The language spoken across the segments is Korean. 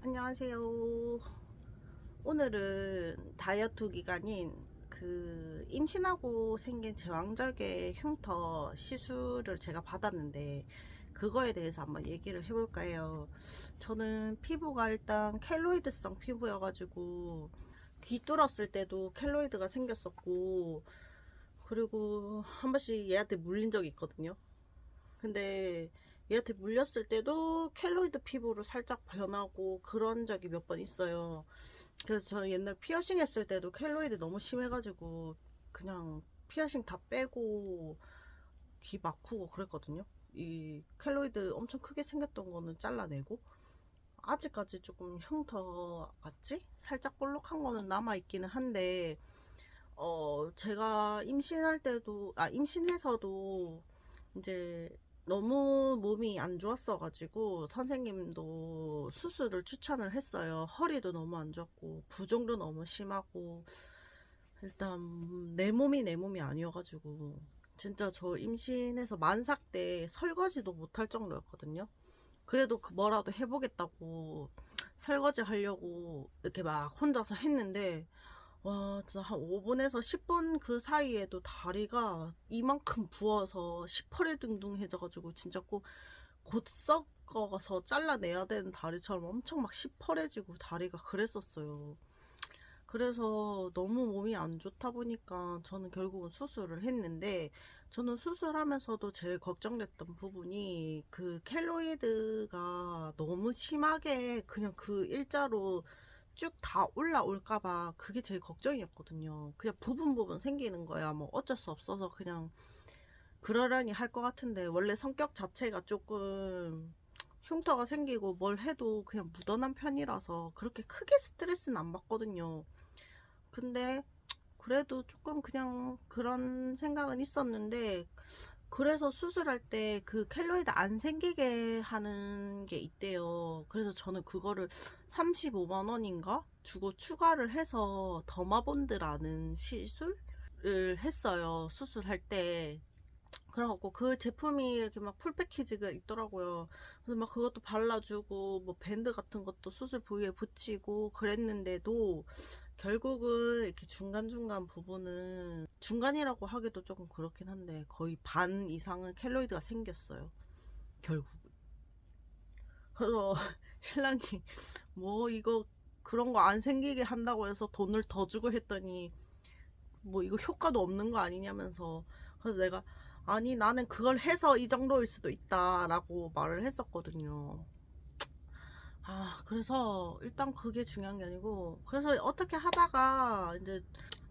안녕하세요. 오늘은 다이어트 기간인 임신하고 생긴 제왕절개 흉터 시술을 제가 받았는데 그거에 대해서 한번 얘기를 해볼까 해요. 저는 피부가 일단 켈로이드성 피부여가지고 귀 뚫었을 때도 켈로이드가 생겼었고, 그리고 한 번씩 얘한테 물린 적이 있거든요. 근데 얘한테 물렸을 때도 켈로이드 피부로 살짝 변하고 그런 적이 몇 번 있어요. 그래서 저 옛날 피어싱 했을 때도 켈로이드 너무 심해가지고 그냥 피어싱 다 빼고 귀 막히고 그랬거든요. 이 켈로이드 엄청 크게 생겼던 거는 잘라내고, 아직까지 조금 흉터 같지? 살짝 볼록한 거는 남아있기는 한데, 제가 임신할 때도, 임신해서도 이제 너무 몸이 안 좋았어가지고 선생님도 수술을 추천을 했어요. 허리도 너무 안 좋고 부종도 너무 심하고, 일단 내 몸이 아니어가지고 진짜 저 임신해서 만삭 때 설거지도 못할 정도였거든요. 그래도 뭐라도 해보겠다고 설거지 하려고 이렇게 막 혼자서 했는데, 와, 진짜 한 5분에서 10분 그 사이에도 다리가 이만큼 부어서 시퍼레둥둥해져가지고 진짜 곧 썩어서 잘라내야 되는 다리처럼 엄청 막 시퍼레지고 다리가 그랬었어요. 그래서 너무 몸이 안 좋다 보니까 저는 결국은 수술을 했는데, 저는 수술하면서도 제일 걱정됐던 부분이 그 켈로이드가 너무 심하게 그냥 그 일자로 쭉 다 올라올까봐 그게 제일 걱정이었거든요. 그냥 부분 부분 생기는 거야. 뭐 어쩔 수 없어서 그냥 그러려니 할 것 같은데, 원래 성격 자체가 조금 흉터가 생기고 뭘 해도 그냥 무던한 편이라서 그렇게 크게 스트레스는 안 받거든요. 근데 그래도 조금 그냥 그런 생각은 있었는데, 그래서 수술할 때 그 켈로이드 안 생기게 하는 게 있대요. 그래서 저는 그거를 35만 원인가 주고 추가를 해서 더마본드라는 시술을 했어요. 수술할 때. 그래갖고 그 제품이 이렇게 막 풀 패키지가 있더라고요. 그래서 막 그것도 발라주고 뭐 밴드 같은 것도 수술 부위에 붙이고 그랬는데도 결국은 이렇게 중간중간 부분은, 중간이라고 하기도 조금 그렇긴 한데 거의 반 이상은 켈로이드가 생겼어요. 결국. 그래서 신랑이 뭐 이거 그런 거 안 생기게 한다고 해서 돈을 더 주고 했더니 뭐 이거 효과도 없는 거 아니냐면서. 그래서 내가 아니 나는 그걸 해서 이 정도일 수도 있다라고 말을 했었거든요. 그래서 일단 그게 중요한 게 아니고, 그래서 어떻게 하다가 이제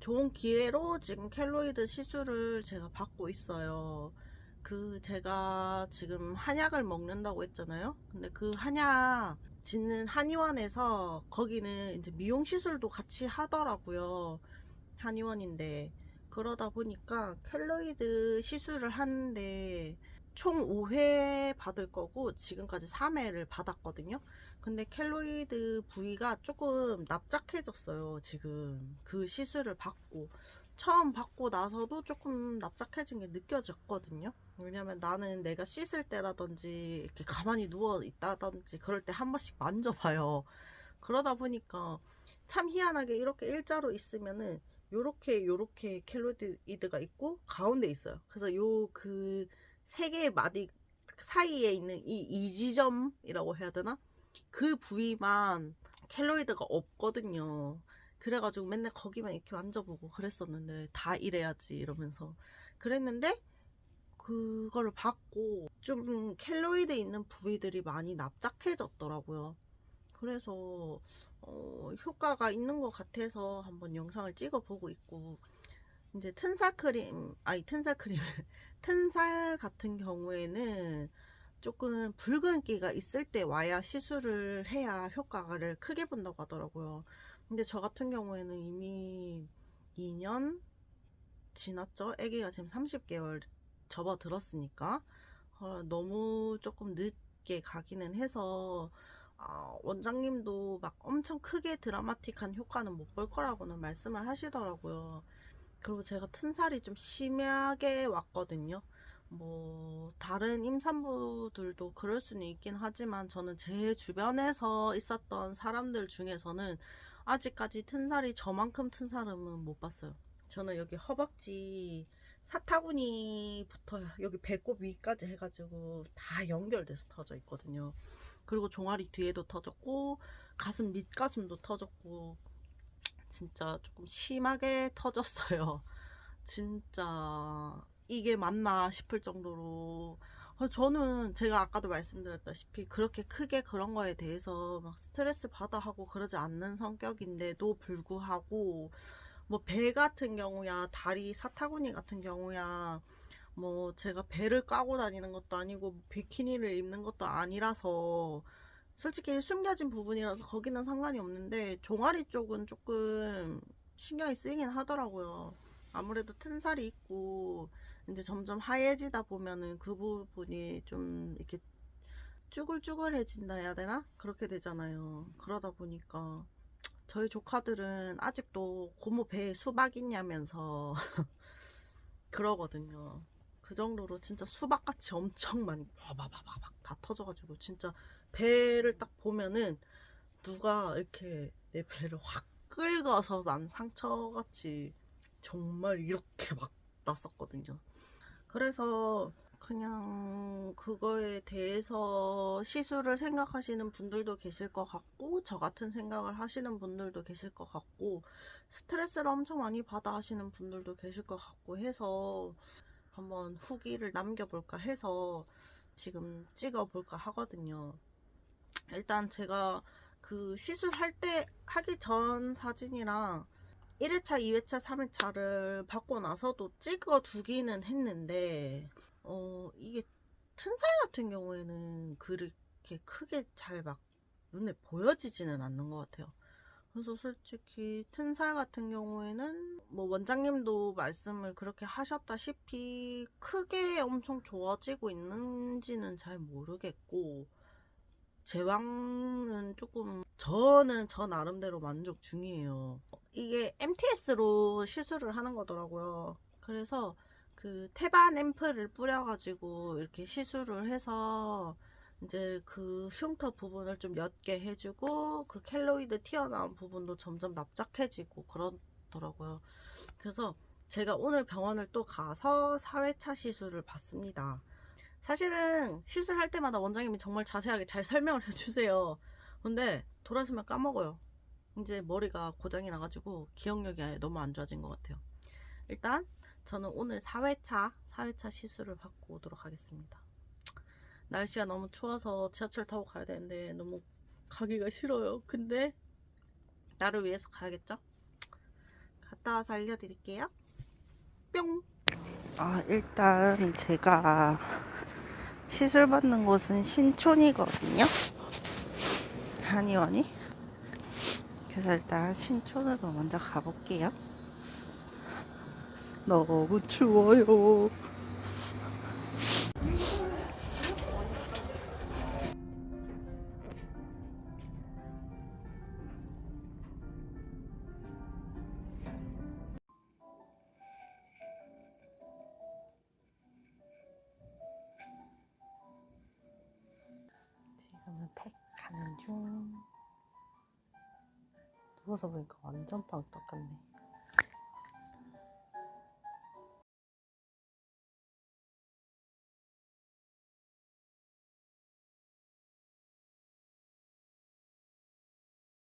좋은 기회로 지금 켈로이드 시술을 제가 받고 있어요. 제가 지금 한약을 먹는다고 했잖아요. 근데 그 한약 짓는 한의원에서 거기는 이제 미용 시술도 같이 하더라고요. 한의원인데, 그러다 보니까 켈로이드 시술을 하는데 총 5회 받을 거고 지금까지 3회를 받았거든요. 근데 켈로이드 부위가 조금 납작해졌어요. 지금 그 시술을 받고 처음 받고 나서도 조금 납작해진 게 느껴졌거든요. 왜냐면 나는 내가 씻을 때라든지 이렇게 가만히 누워 있다든지 그럴 때 한 번씩 만져봐요. 그러다 보니까 참 희한하게 이렇게 일자로 있으면은 요렇게 켈로이드가 있고 가운데 있어요. 그래서 요 그 세 개의 마디 사이에 있는 이 이지점이라고 해야 되나? 그 부위만 켈로이드가 없거든요. 그래가지고 맨날 거기만 이렇게 만져보고 그랬었는데, 다 이래야지 이러면서 그랬는데, 그거를 받고 좀 켈로이드 있는 부위들이 많이 납작해졌더라고요. 그래서 효과가 있는 것 같아서 한번 영상을 찍어보고 있고, 이제 튼살 크림 튼살 같은 경우에는 조금 붉은기가 있을 때 와야 시술을 해야 효과를 크게 본다고 하더라고요. 근데 저 같은 경우에는 이미 2년 지났죠. 아기가 지금 30개월 접어들었으니까 너무 조금 늦게 가기는 해서, 원장님도 막 엄청 크게 드라마틱한 효과는 못 볼 거라고는 말씀을 하시더라고요. 그리고 제가 튼살이 좀 심하게 왔거든요. 뭐 다른 임산부들도 그럴 수는 있긴 하지만 저는 제 주변에서 있었던 사람들 중에서는 아직까지 튼살이 저만큼 튼 사람은 못 봤어요. 저는 여기 허벅지 사타구니 붙어요. 여기 배꼽 위까지 해가지고 다 연결돼서 터져 있거든요. 그리고 종아리 뒤에도 터졌고 가슴 밑가슴도 터졌고 진짜 조금 심하게 터졌어요. 진짜 이게 맞나 싶을 정도로 저는 제가 아까도 말씀드렸다시피 그렇게 크게 그런 거에 대해서 막 스트레스 받아 하고 그러지 않는 성격인데도 불구하고 뭐 배 같은 경우야 다리 사타구니 같은 경우야 뭐 제가 배를 까고 다니는 것도 아니고 비키니를 입는 것도 아니라서 솔직히 숨겨진 부분이라서 거기는 상관이 없는데 종아리 쪽은 조금 신경이 쓰이긴 하더라고요. 아무래도 튼살이 있고 이제 점점 하얘지다 보면은 그 부분이 좀 이렇게 쭈글쭈글해진다 해야 되나? 그렇게 되잖아요. 그러다 보니까 저희 조카들은 아직도 고모 배에 수박 있냐면서 그러거든요. 그 정도로 진짜 수박같이 엄청 많이 바바바바박 다 터져가지고 진짜 배를 딱 보면은 누가 이렇게 내 배를 확 긁어서 난 상처같이 정말 이렇게 막 났었거든요. 그래서 그냥 그거에 대해서 시술을 생각하시는 분들도 계실 것 같고 저 같은 생각을 하시는 분들도 계실 것 같고 스트레스를 엄청 많이 받아 하시는 분들도 계실 것 같고 해서 한번 후기를 남겨볼까 해서 지금 찍어볼까 하거든요. 일단 제가 그 시술할 때 하기 전 사진이랑 1회차, 2회차, 3회차를 받고 나서도 찍어 두기는 했는데 이게 튼살 같은 경우에는 그렇게 크게 잘 막 눈에 보여지지는 않는 것 같아요. 그래서 솔직히 튼살 같은 경우에는 뭐 원장님도 말씀을 그렇게 하셨다시피 크게 엄청 좋아지고 있는지는 잘 모르겠고 제왕은 조금 저는 저 나름대로 만족 중이에요. 이게 MTS로 시술을 하는 거더라고요. 그래서 그 태반 앰플을 뿌려가지고 이렇게 시술을 해서 이제 그 흉터 부분을 좀 옅게 해주고 그 켈로이드 튀어나온 부분도 점점 납작해지고 그러더라고요. 그래서 제가 오늘 병원을 또 가서 4회차 시술을 받습니다. 사실은 시술할 때마다 원장님이 정말 자세하게 잘 설명을 해주세요. 근데 돌아서면 까먹어요. 이제 머리가 고장이 나가지고 기억력이 아예 너무 안 좋아진 것 같아요. 일단 저는 오늘 4회차 시술을 받고 오도록 하겠습니다. 날씨가 너무 추워서 지하철 타고 가야 되는데 너무 가기가 싫어요. 근데 나를 위해서 가야겠죠? 갔다 와서 알려드릴게요. 뿅! 일단 제가 시술 받는 곳은 신촌이거든요. 한의원이. 그래서 일단 신촌으로 먼저 가볼게요. 너무 추워요. 지금은 팩 가는 중. 누워서 보니까 완전 빵 똑같네.